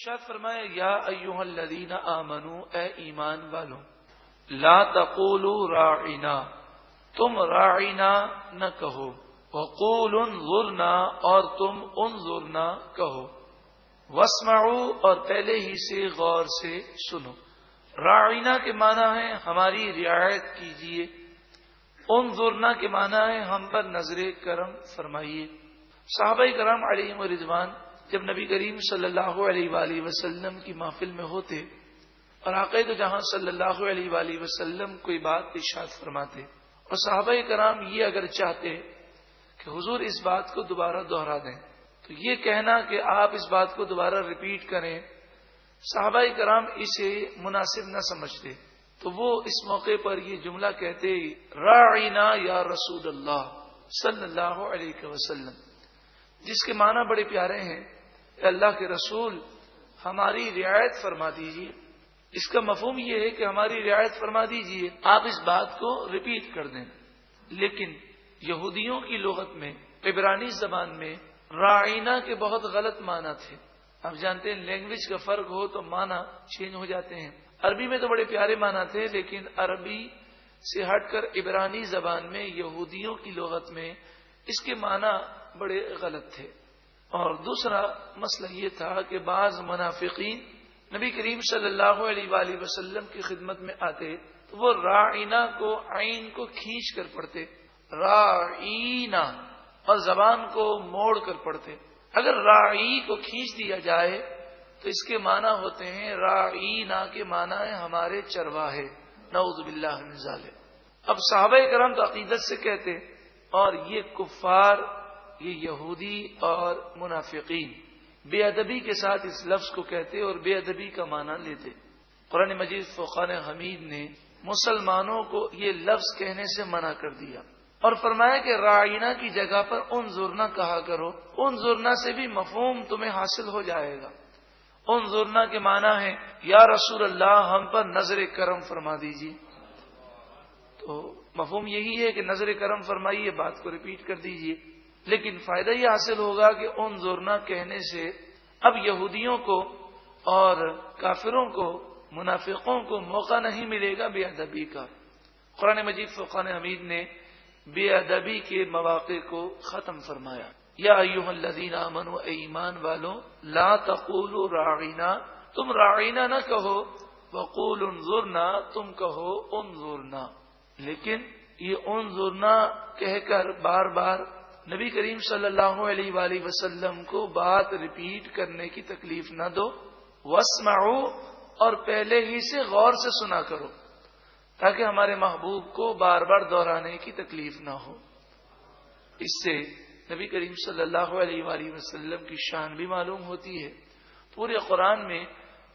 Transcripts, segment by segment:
ارشاد فرمایا یا ایھا الذین آمنو، اے ایمان والو، لا تقولوا راعنا، تم راعنا نہ کہو، وقولوا انظرنا، اور تم انظرنا کہو، واسمعوا، اور پہلے ہی سے غور سے سنو۔ راعنا کے معنی ہے ہماری رعایت کیجیے، انظرنا کے معنی ہے ہم پر نظر کرم فرمائیے۔ صحابہ کرام علیہم رضوان جب نبی کریم صلی اللہ علیہ وآلہ وسلم کی محفل میں ہوتے اور آقا دو جہاں صلی اللہ علیہ وآلہ وسلم کوئی بات ارشاد فرماتے، اور صحابہ کرام یہ اگر چاہتے کہ حضور اس بات کو دوبارہ دہرا دیں تو یہ کہنا کہ آپ اس بات کو دوبارہ ریپیٹ کریں، صحابہ کرام اسے مناسب نہ سمجھتے، تو وہ اس موقع پر یہ جملہ کہتے، راعنا یا رسول اللہ صلی اللہ علیہ وسلم، جس کے معنی بڑے پیارے ہیں کہ اللہ کے رسول ہماری رعایت فرما دیجیے۔ اس کا مفہوم یہ ہے کہ ہماری رعایت فرما دیجیے، آپ اس بات کو ریپیٹ کر دیں۔ لیکن یہودیوں کی لغت میں، عبرانی زبان میں راعینا کے بہت غلط معنی تھے۔ آپ جانتے ہیں لینگویج کا فرق ہو تو معنی چینج ہو جاتے ہیں۔ عربی میں تو بڑے پیارے معنی تھے، لیکن عربی سے ہٹ کر عبرانی زبان میں یہودیوں کی لغت میں اس کے معنی بڑے غلط تھے۔ اور دوسرا مسئلہ یہ تھا کہ بعض منافقین نبی کریم صلی اللہ علیہ وآلہ وسلم کی خدمت میں آتے تو وہ راعینا کو، عین کو کھینچ کر پڑھتے، راعینا، اور زبان کو موڑ کر پڑھتے۔ اگر راعی کو کھینچ دیا جائے تو اس کے معنی ہوتے ہیں، راعینا کے معنی ہے ہمارے چرواہے، نعوذ باللہ من ذالک۔ اب صحابہ کرام تو عقیدت سے کہتے، اور یہ کفار، یہ یہودی اور منافقین بے ادبی کے ساتھ اس لفظ کو کہتے اور بے ادبی کا معنی لیتے۔ قرآن مجید فرقان حمید نے مسلمانوں کو یہ لفظ کہنے سے منع کر دیا اور فرمایا کہ راعینا کی جگہ پر انظرنا کہا کرو۔ انظرنا سے بھی مفہوم تمہیں حاصل ہو جائے گا۔ انظرنا کے معنی ہے یا رسول اللہ ہم پر نظر کرم فرما دیجیے، تو مفہوم یہی ہے کہ نظر کرم فرمائیے، بات کو ریپیٹ کر دیجیے۔ لیکن فائدہ یہ حاصل ہوگا کہ انظرنا کہنے سے اب یہودیوں کو اور کافروں کو، منافقوں کو موقع نہیں ملے گا بے ادبی کا۔ قرآن مجید فرقان حمید نے بے ادبی کے مواقع کو ختم فرمایا۔ یا ایھا الذین آمنوا، اے ایمان والو، لا تقولوا راعینا، تم راعینا نہ کہو، وقولوا انظرنا، تم کہو انظرنا۔ لیکن یہ انظرنا کہہ کر بار بار نبی کریم صلی اللہ علیہ وآلہ وسلم کو بات ریپیٹ کرنے کی تکلیف نہ دو، واسمعوا، اور پہلے ہی سے غور سے سنا کرو تاکہ ہمارے محبوب کو بار بار دہرانے کی تکلیف نہ ہو۔ اس سے نبی کریم صلی اللہ علیہ وآلہ وسلم کی شان بھی معلوم ہوتی ہے۔ پورے قرآن میں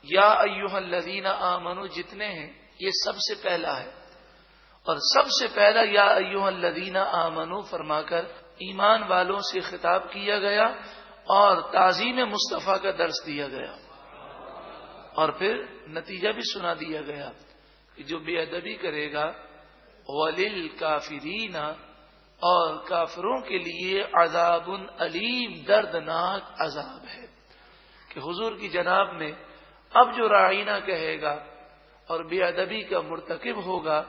یا ایھا الذین آمنو جتنے ہیں یہ سب سے پہلا ہے، اور سب سے پہلا یا ایھا الذین آمنو فرما کر ایمان والوں سے خطاب کیا گیا اور تعظیم مصطفیٰ کا درس دیا گیا، اور پھر نتیجہ بھی سنا دیا گیا کہ جو بے ادبی کرے گا وَلِلْكَافِرِينَ، اور کافروں کے لیے عذاب علیم، دردناک عذاب ہے۔ کہ حضور کی جناب میں اب جو راعینا کہے گا اور بے ادبی کا مرتکب ہوگا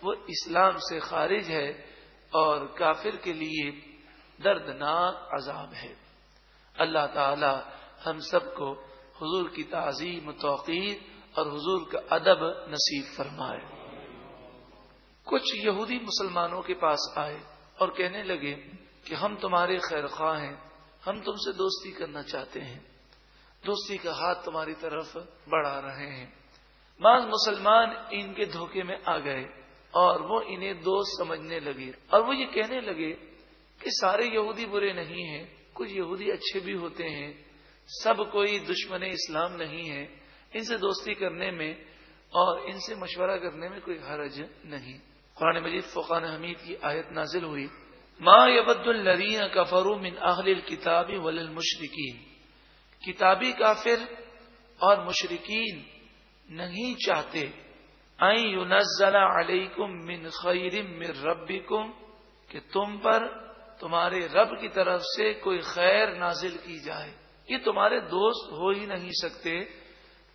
وہ اسلام سے خارج ہے اور کافر کے لیے دردناک عذاب ہے۔ اللہ تعالی ہم سب کو حضور کی تعظیم و توقیر اور حضور کا ادب نصیب فرمائے۔ کچھ یہودی مسلمانوں کے پاس آئے اور کہنے لگے کہ ہم تمہارے خیر خواہ ہیں، ہم تم سے دوستی کرنا چاہتے ہیں، دوستی کا ہاتھ تمہاری طرف بڑھا رہے ہیں۔ بعض مسلمان ان کے دھوکے میں آ گئے اور وہ انہیں دوست سمجھنے لگے، اور وہ یہ کہنے لگے کہ سارے یہودی برے نہیں ہیں، کچھ یہودی اچھے بھی ہوتے ہیں، سب کوئی دشمن اسلام نہیں ہے، ان سے دوستی کرنے میں اور ان سے مشورہ کرنے میں کوئی حرج نہیں۔ قرآن مجید فرقان حمید کی آیت نازل ہوئی، ما یود الذین کفروا من اہل الکتاب ولا المشرکین، کتابی کافر اور مشرکین نہیں چاہتے ان ینزل علیکم من خیر من ربکم، کہ تم پر تمہارے رب کی طرف سے کوئی خیر نازل کی جائے، یہ تمہارے دوست ہو ہی نہیں سکتے،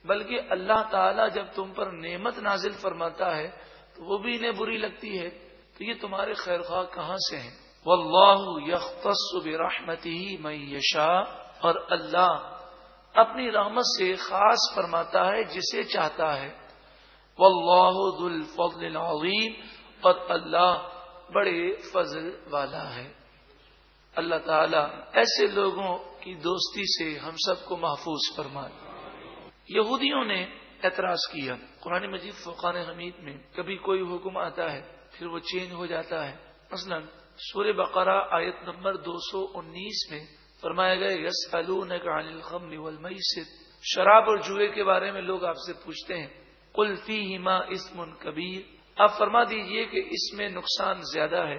بلکہ اللہ تعالیٰ جب تم پر نعمت نازل فرماتا ہے تو وہ بھی انہیں بری لگتی ہے، تو یہ تمہارے خیر خواہ کہاں سے ہیں؟ واللہ یختص برحمتہ من یشاء، اور اللہ اپنی رحمت سے خاص فرماتا ہے جسے چاہتا ہے۔ واللہ ذو الفضل العظیم، اور اللہ بڑے فضل والا ہے۔ اللہ تعالیٰ ایسے لوگوں کی دوستی سے ہم سب کو محفوظ فرمائے۔ یہودیوں نے اعتراض کیا، قرآن مجید فرقان حمید میں کبھی کوئی حکم آتا ہے پھر وہ چینج ہو جاتا ہے۔ مثلا سورہ بقرہ آیت نمبر 219 میں فرمایا گیا یسألونک عن الخمر والمیسر، شراب اور جوئے کے بارے میں لوگ آپ سے پوچھتے ہیں، قل فیہما اسم کبیر، آپ فرما دیجئے کہ اس میں نقصان زیادہ ہے،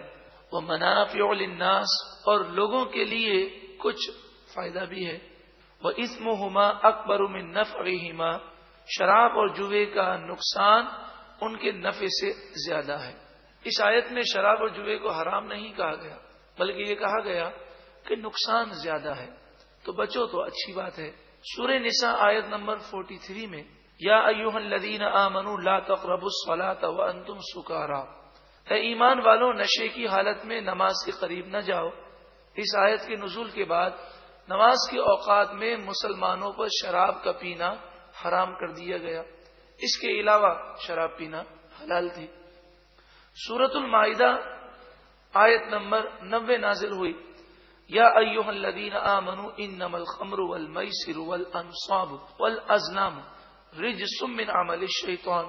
ومنافع للناس، اور لوگوں کے لیے کچھ فائدہ بھی ہے، واسمہما اکبر من نفعہما، شراب اور جوئے کا نقصان ان کے نفع سے زیادہ ہے۔ اس آیت میں شراب اور جوئے کو حرام نہیں کہا گیا، بلکہ یہ کہا گیا کہ نقصان زیادہ ہے، تو بچو تو اچھی بات ہے۔ سورہ نساء آیت نمبر 43 میں یا ایھا الذین آمنوا لا تقربوا الصلاۃ وانتم سکارى، اے ایمان والو نشے کی حالت میں نماز کے قریب نہ جاؤ۔ اس آیت کے نزول کے بعد نماز کے اوقات میں مسلمانوں پر شراب کا پینا حرام کر دیا گیا، اس کے علاوہ شراب پینا حلال تھی۔ سورۃ المائدہ آیت نمبر 90 نازل ہوئی یا ایھا الذین آمنوا انما الخمر والمیسر والانصاب والازلام رجس من عمل الشیطان،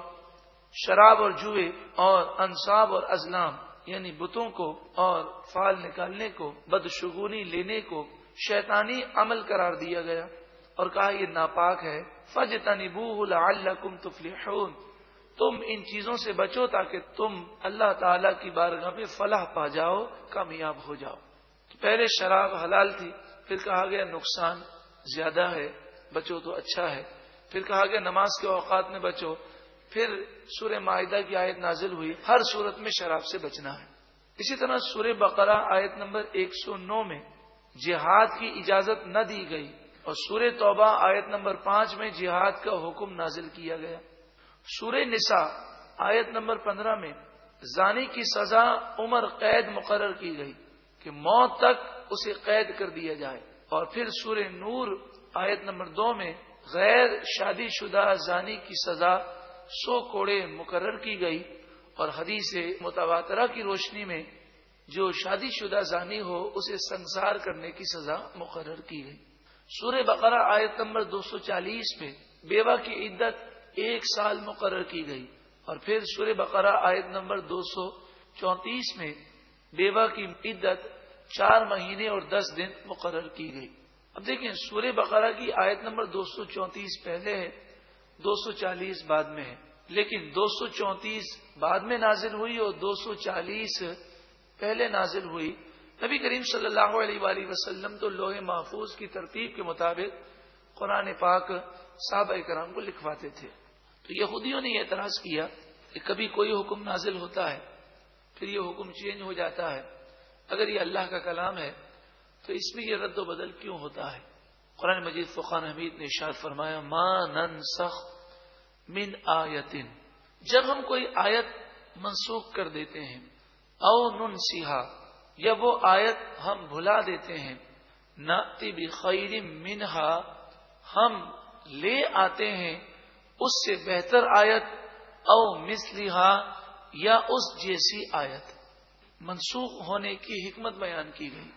شراب اور جوئے اور انصاب اور ازلام یعنی بتوں کو اور فال نکالنے کو، بدشگونی لینے کو شیطانی عمل قرار دیا گیا اور کہا یہ ناپاک ہے۔ فاجتنبوہ لعلکم تفلحون، تم ان چیزوں سے بچو تاکہ تم اللہ تعالی کی بارگاہ میں فلاح پا جاؤ، کامیاب ہو جاؤ۔ پہلے شراب حلال تھی، پھر کہا گیا نقصان زیادہ ہے، بچو تو اچھا ہے، پھر کہا گیا نماز کے اوقات میں بچو، پھر سورہ مائدہ کی آیت نازل ہوئی ہر صورت میں شراب سے بچنا ہے۔ اسی طرح سورہ بقرہ آیت نمبر 109 میں جہاد کی اجازت نہ دی گئی، اور سورہ توبہ آیت نمبر 5 میں جہاد کا حکم نازل کیا گیا۔ سورہ نساء آیت نمبر 15 میں زانی کی سزا عمر قید مقرر کی گئی کہ موت تک اسے قید کر دیا جائے، اور پھر سورہ نور آیت نمبر 2 میں غیر شادی شدہ زانی کی سزا 100 کوڑے مقرر کی گئی، اور حدیث متواترہ کی روشنی میں جو شادی شدہ زانی ہو اسے سنسار کرنے کی سزا مقرر کی گئی۔ سورہ بقرہ آیت نمبر 240 میں بیوہ کی عدت 1 سال مقرر کی گئی، اور پھر سورہ بقرہ آیت نمبر 234 میں بیوہ کی عدت 4 مہینے اور 10 دن مقرر کی گئی۔ اب دیکھیں سورہ بقرہ کی آیت نمبر 234 پہلے ہے، 240 بعد میں ہے، لیکن 234 بعد میں نازل ہوئی اور 240 پہلے نازل ہوئی۔ نبی کریم صلی اللہ علیہ وآلہ وسلم تو لوح محفوظ کی ترتیب کے مطابق قرآن پاک صحابہ کرام کو لکھواتے تھے۔ تو یہودیوں نے یہ اعتراض کیا کہ کبھی کوئی حکم نازل ہوتا ہے پھر یہ حکم چینج ہو جاتا ہے، اگر یہ اللہ کا کلام ہے تو اس میں یہ رد و بدل کیوں ہوتا ہے؟ قرآن مجید فرقان حمید نے ارشاد فرمایا ما ننسخ من آیت، جب ہم کوئی آیت منسوخ کر دیتے ہیں، او ننسیہا، یا وہ آیت ہم بھلا دیتے ہیں، نأتی بخیر منہا، ہم لے آتے ہیں اس سے بہتر آیت، او مثلہا، یا اس جیسی آیت۔ منسوخ ہونے کی حکمت بیان کی گئی۔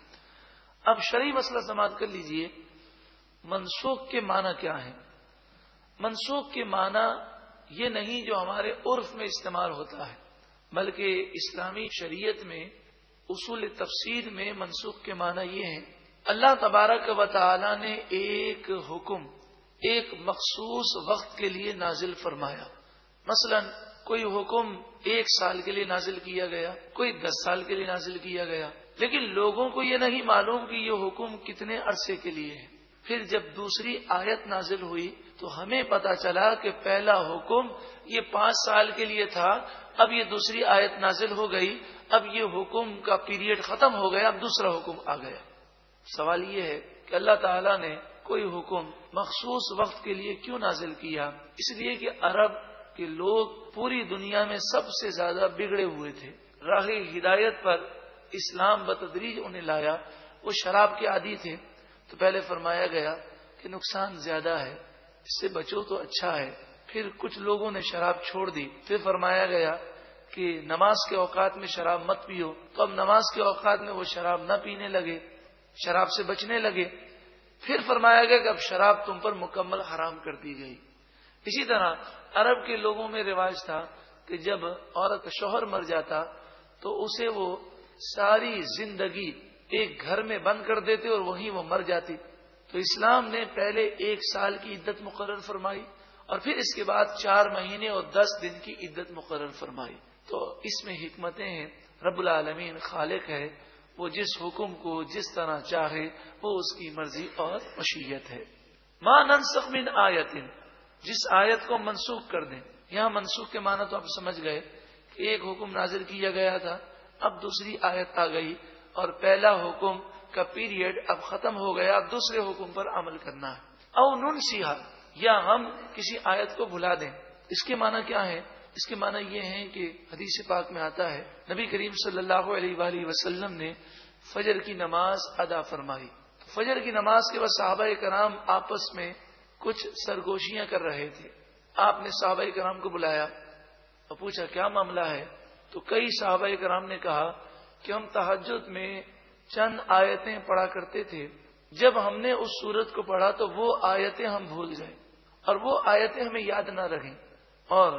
اب شرعی مسئلہ سماعت کر لیجئے، منسوخ کے معنی کیا ہے؟ منسوخ کے معنی یہ نہیں جو ہمارے عرف میں استعمال ہوتا ہے، بلکہ اسلامی شریعت میں اصول تفسیر میں منسوخ کے معنی یہ ہے اللہ تبارک و تعالی نے ایک حکم ایک مخصوص وقت کے لیے نازل فرمایا۔ مثلا کوئی حکم 1 سال کے لیے نازل کیا گیا، کوئی 10 سال کے لیے نازل کیا گیا، لیکن لوگوں کو یہ نہیں معلوم کہ یہ حکم کتنے عرصے کے لیے ہے۔ پھر جب دوسری آیت نازل ہوئی تو ہمیں پتا چلا کہ پہلا حکم یہ 5 سال کے لیے تھا، اب یہ دوسری آیت نازل ہو گئی، اب یہ حکم کا پیریڈ ختم ہو گیا، اب دوسرا حکم آ گیا۔ سوال یہ ہے کہ اللہ تعالیٰ نے کوئی حکم مخصوص وقت کے لیے کیوں نازل کیا؟ اس لیے کہ عرب کے لوگ پوری دنیا میں سب سے زیادہ بگڑے ہوئے تھے. راہ ہدایت پر اسلام بتدریج انہیں لایا. وہ شراب کے عادی تھے تو پہلے فرمایا گیا کہ نقصان زیادہ ہے، اس سے بچو تو اچھا ہے. پھر کچھ لوگوں نے شراب چھوڑ دی. پھر فرمایا گیا کہ نماز کے اوقات میں شراب مت پیو. تو اب نماز کے اوقات میں وہ شراب نہ پینے لگے، شراب سے بچنے لگے. پھر فرمایا گیا کہ اب شراب تم پر مکمل حرام کر دی گئی. اسی طرح عرب کے لوگوں میں رواج تھا کہ جب عورت کا شوہر مر جاتا تو اسے وہ ساری زندگی ایک گھر میں بند کر دیتے اور وہیں وہ مر جاتی. تو اسلام نے پہلے 1 سال کی عدت مقرر فرمائی اور پھر اس کے بعد 4 مہینے اور 10 دن کی عدت مقرر فرمائی. تو اس میں حکمتیں ہیں. رب العالمین خالق ہے، وہ جس حکم کو جس طرح چاہے وہ اس کی مرضی اور مشیت ہے. ما ننسخ من آیت، جس آیت کو منسوخ کر دیں. یہاں منسوخ کے معنی تو آپ سمجھ گئے کہ ایک حکم نازل کیا گیا تھا، اب دوسری آیت آ گئی اور پہلا حکم کا پیریڈ اب ختم ہو گیا، اب دوسرے حکم پر عمل کرنا ہے. او ننسیھا، یا ہم کسی آیت کو بھلا دیں. اس کے معنی کیا ہے؟ اس کے معنی یہ ہے کہ حدیث پاک میں آتا ہے نبی کریم صلی اللہ علیہ وآلہ وسلم نے فجر کی نماز ادا فرمائی. فجر کی نماز کے بعد صحابہ کرام آپس میں کچھ سرگوشیاں کر رہے تھے. آپ نے صحابہ کرام کو بلایا اور پوچھا کیا معاملہ ہے؟ تو کئی صحابہ کرام نے کہا کہ ہم تہجد میں چند آیتیں پڑھا کرتے تھے، جب ہم نے اس سورت کو پڑھا تو وہ آیتیں ہم بھول گئے اور وہ آیتیں ہمیں یاد نہ رہیں. اور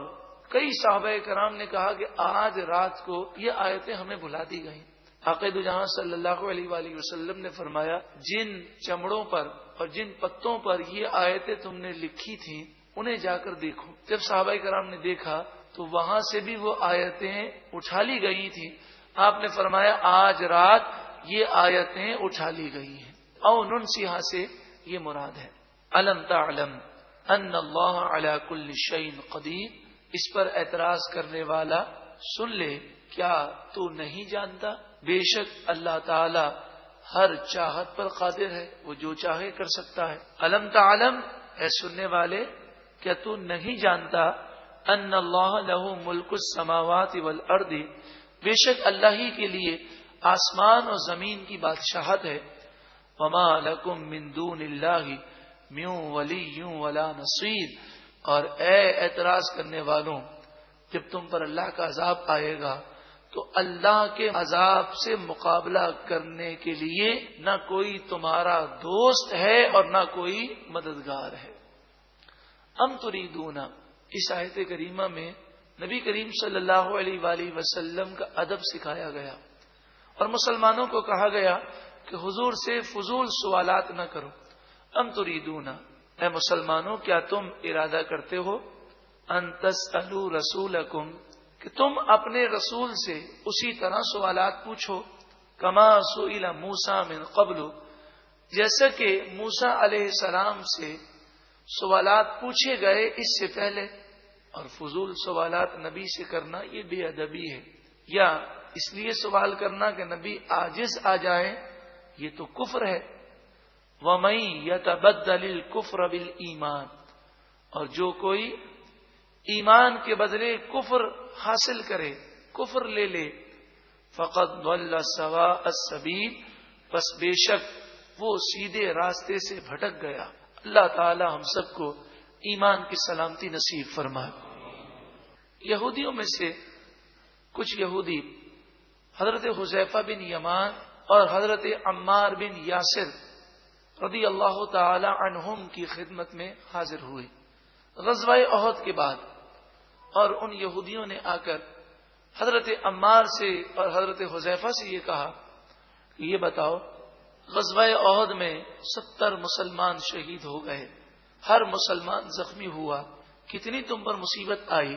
کئی صحابہ کرام نے کہا کہ آج رات کو یہ آیتیں ہمیں بھلا دی گئیں. آقا دو جہاں صلی اللہ علیہ وآلہ وسلم نے فرمایا جن چمڑوں پر اور جن پتوں پر یہ آیتیں تم نے لکھی تھیں انہیں جا کر دیکھو. جب صحابہ کرام نے دیکھا تو وہاں سے بھی وہ آیتیں اٹھا لی گئی تھیں. آپ نے فرمایا آج رات یہ آیتیں اٹھا لی گئی ہیں. او ننسیھا سے یہ مراد ہے. الم تعلم ان اللہ علی کل شیء قدیر، اس پر اعتراض کرنے والا سن لے، کیا تو نہیں جانتا بے شک اللہ تعالی ہر چاہت پر قادر ہے، وہ جو چاہے کر سکتا ہے. الم تعلم، اے سننے والے کیا تو نہیں جانتا ان اللہ لہ ملک السماوات والارض، بے شک اللہ ہی کے لیے آسمان اور زمین کی بادشاہت ہے. وما لکم من دون اللہ من ولی ولا نصیر، اور اے اعتراض کرنے والوں جب تم پر اللہ کا عذاب آئے گا تو اللہ کے عذاب سے مقابلہ کرنے کے لیے نہ کوئی تمہارا دوست ہے اور نہ کوئی مددگار ہے. ام تریدون، اس آیت کریمہ میں نبی کریم صلی اللہ علیہ وآلہ وسلم کا ادب سکھایا گیا اور مسلمانوں کو کہا گیا کہ حضور سے فضول سوالات نہ کرو. ام تریدون، اے مسلمانوں کیا تم ارادہ کرتے ہو ان تسألوا رسولکم، کہ تم اپنے رسول سے اسی طرح سوالات پوچھو. کما سئل موسیٰ من قبل، جیسا کہ موسیٰ علیہ السلام سے سوالات پوچھے گئے اس سے پہلے. اور فضول سوالات نبی سے کرنا یہ بے ادبی ہے، یا اس لیے سوال کرنا کہ نبی عاجز آ جائیں، یہ تو کفر ہے. وَمَن يَتَبَدَّلِ الْكُفْرَ بِالْإِيمَانِ، اور جو کوئی ایمان کے بدلے کفر حاصل کرے، کفر لے لے، فَقَدْ ضَلَّ سَوَاءَ السَّبِيلِ، بس بے شک وہ سیدھے راستے سے بھٹک گیا. اللہ تعالی ہم سب کو ایمان کی سلامتی نصیب فرمائے. یہودیوں میں سے کچھ یہودی حضرت حذیفہ بن یمان اور حضرت عمار بن یاسر رضی اللہ تعالی عنہم کی خدمت میں حاضر ہوئے غزوہ احد کے بعد، اور ان یہودیوں نے آ کر حضرت عمار سے اور حضرت حذیفہ سے یہ کہا کہ یہ بتاؤ غزوہ احد میں 70 مسلمان شہید ہو گئے، ہر مسلمان زخمی ہوا، کتنی تم پر مصیبت آئی؟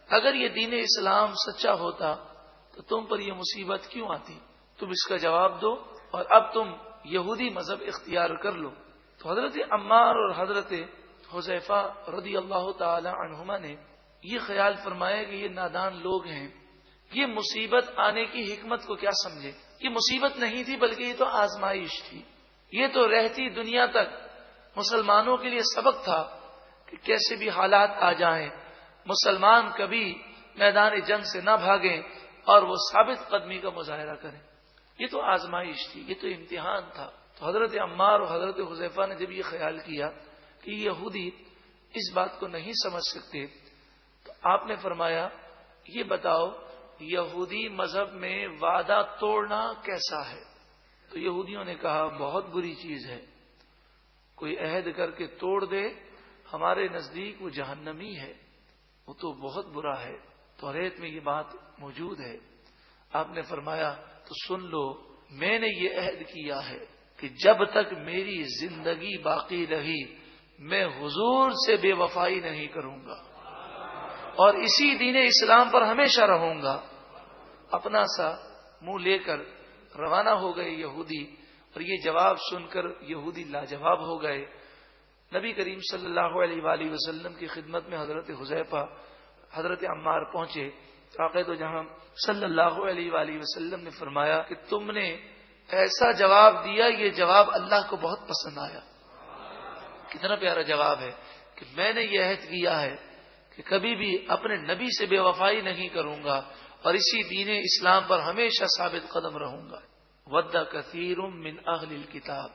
اگر یہ دین اسلام سچا ہوتا تو تم پر یہ مصیبت کیوں آتی؟ تم اس کا جواب دو اور اب تم یہودی مذہب اختیار کر لو. تو حضرت عمار اور حضرت حذیفہ رضی اللہ تعالی عنہما نے یہ خیال فرمایا کہ یہ نادان لوگ ہیں، یہ مصیبت آنے کی حکمت کو کیا سمجھے. یہ مصیبت نہیں تھی بلکہ یہ تو آزمائش تھی، یہ تو رہتی دنیا تک مسلمانوں کے لیے سبق تھا کہ کیسے بھی حالات آ جائیں مسلمان کبھی میدان جنگ سے نہ بھاگیں اور وہ ثابت قدمی کا مظاہرہ کریں. یہ تو آزمائش تھی، یہ تو امتحان تھا. تو حضرت عمار اور حضرت حذیفہ نے جب یہ خیال کیا کہ یہودی اس بات کو نہیں سمجھ سکتے تو آپ نے فرمایا یہ بتاؤ یہودی مذہب میں وعدہ توڑنا کیسا ہے؟ تو یہودیوں نے کہا بہت بری چیز ہے، کوئی عہد کر کے توڑ دے ہمارے نزدیک وہ جہنمی ہے، وہ تو بہت برا ہے. توریت میں یہ بات موجود ہے. آپ نے فرمایا تو سن لو، میں نے یہ عہد کیا ہے کہ جب تک میری زندگی باقی رہی میں حضور سے بے وفائی نہیں کروں گا اور اسی دین اسلام پر ہمیشہ رہوں گا. اپنا سا منہ لے کر روانہ ہو گئے یہودی، اور یہ جواب سن کر یہودی لاجواب ہو گئے. نبی کریم صلی اللہ علیہ وآلہ وسلم کی خدمت میں حضرت حذیفہ حضرت عمار پہنچے. عقید و جہاں صلی اللہ علیہ وآلہ وسلم نے فرمایا کہ تم نے ایسا جواب دیا، یہ جواب اللہ کو بہت پسند آیا. کتنا پیارا جواب ہے کہ میں نے یہ عہد کیا ہے کہ کبھی بھی اپنے نبی سے بے وفائی نہیں کروں گا اور اسی دین اسلام پر ہمیشہ ثابت قدم رہوں گا. ود کثیر من اہل الکتاب،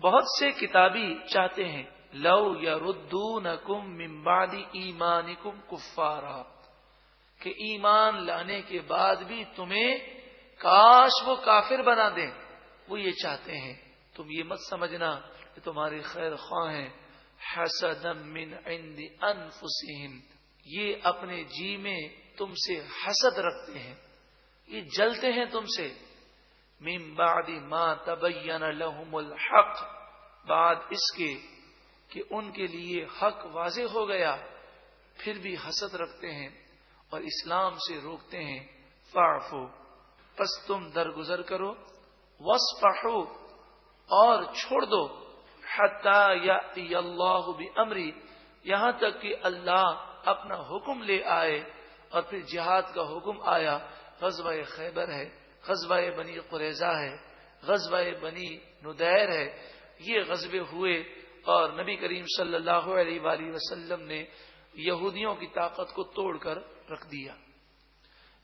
بہت سے کتابی چاہتے ہیں لو یردونکم من بعد ایمانکم کفارا، کہ ایمان لانے کے بعد بھی تمہیں کاش وہ کافر بنا دیں. وہ یہ چاہتے ہیں. تم یہ مت سمجھنا کہ تمہارے خیر خواہ ہیں. حسدا من عند انفسہم، یہ اپنے جی میں تم سے حسد رکھتے ہیں، یہ جلتے ہیں تم سے. من بعد ما تبین لہم الحق، بعد اس کے کہ ان کے لیے حق واضح ہو گیا پھر بھی حسد رکھتے ہیں اور اسلام سے روکتے ہیں. فاعفو، پس تم درگزر کرو. واسفحوا، اور چھوڑ دو. حتی یأتی اللہ بامری، یہاں تک کہ اللہ اپنا حکم لے آئے. اور پھر جہاد کا حکم آیا. غزوہ خیبر ہے، غزوہ بنی قریظہ ہے، غزوہ بنی نذیر ہے. یہ غزوے ہوئے اور نبی کریم صلی اللہ علیہ وآلہ وسلم نے یہودیوں کی طاقت کو توڑ کر رکھ دیا.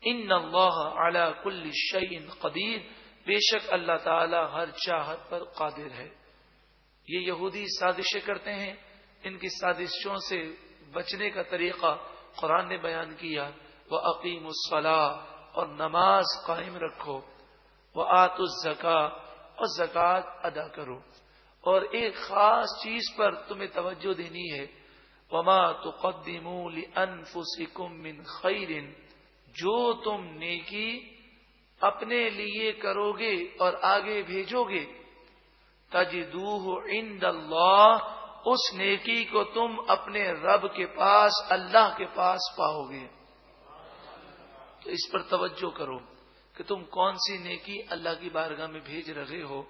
ان اللہ علی کل شیء قدیر، بے شک اللہ تعالی ہر چاہت پر قادر ہے. یہ یہودی سازشیں کرتے ہیں، ان کی سازشوں سے بچنے کا طریقہ قرآن نے بیان کیا. وَأَقِيمُوا الصَّلَاةَ، اور نماز قائم رکھو. وَآتُوا الزَّكَاةَ، اور زکوٰۃ ادا کرو. اور ایک خاص چیز پر تمہیں توجہ دینی ہے. وَمَا تُقَدِّمُوا لِأَنفُسِكُم مِّن خَيْرٍ، جو تم نیکی اپنے لیے کرو گے اور آگے بھیجو گے. تجدوہ عند اللہ، اس نیکی کو تم اپنے رب کے پاس اللہ کے پاس پاؤ گے. تو اس پر توجہ کرو کہ تم کون سی نیکی اللہ کی بارگاہ میں بھیج رہے ہو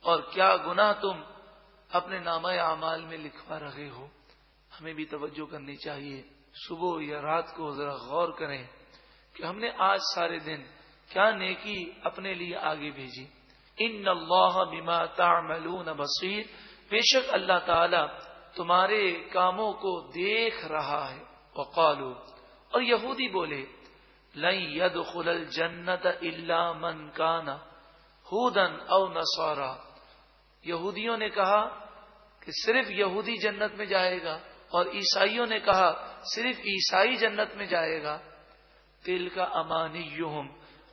اور کیا گناہ تم اپنے نامہ اعمال میں لکھوا رہے ہو. ہمیں بھی توجہ کرنی چاہیے. صبح یا رات کو ذرا غور کریں کہ ہم نے آج سارے دن کیا نیکی اپنے لیے آگے بھیجی. ان اللہ بما تعملون بصیر، بے شک اللہ تعالی تمہارے کاموں کو دیکھ رہا ہے. وقالوا، اور یہودی بولے لن يدخل الجنت الا من کان ہودا او نصارا، یہودیوں نے کہا کہ صرف یہودی جنت میں جائے گا اور عیسائیوں نے کہا صرف عیسائی جنت میں جائے گا. تلک امانیہم،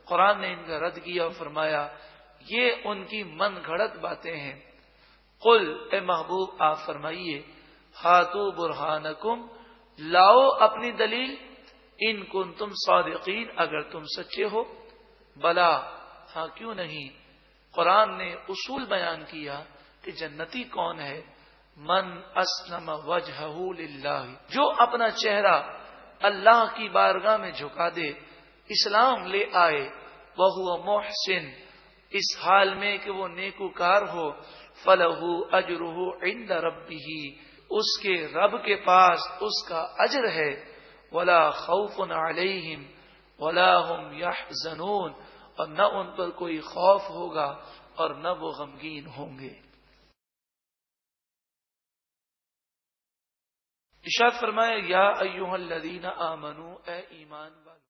قرآن نے ان کا رد کیا اور فرمایا یہ ان کی من گھڑت باتیں ہیں. قل، اے محبوب آپ فرمائیے ہاتو برہانکم، لاؤ اپنی دلیل. ان کنتم صادقین، اگر تم سچے ہو. بلا، ہاں کیوں نہیں. قرآن نے اصول بیان کیا کہ جنتی کون ہے. من اسلم وجہہ للہ، جو اپنا چہرہ اللہ کی بارگاہ میں جھکا دے، اسلام لے آئے. وہو محسن، اس حال میں کہ وہ نیکوکار ہو. فلہ اجرہ عند ربہ، اس کے رب کے پاس اس کا اجر ہے. ولا خوف علیہم ولا هم یحزنون، اور نہ ان پر کوئی خوف ہوگا اور نہ وہ غمگین ہوں گے. ارشاد فرمایا یا ایھا الذین آمنو، اے ایمان والو.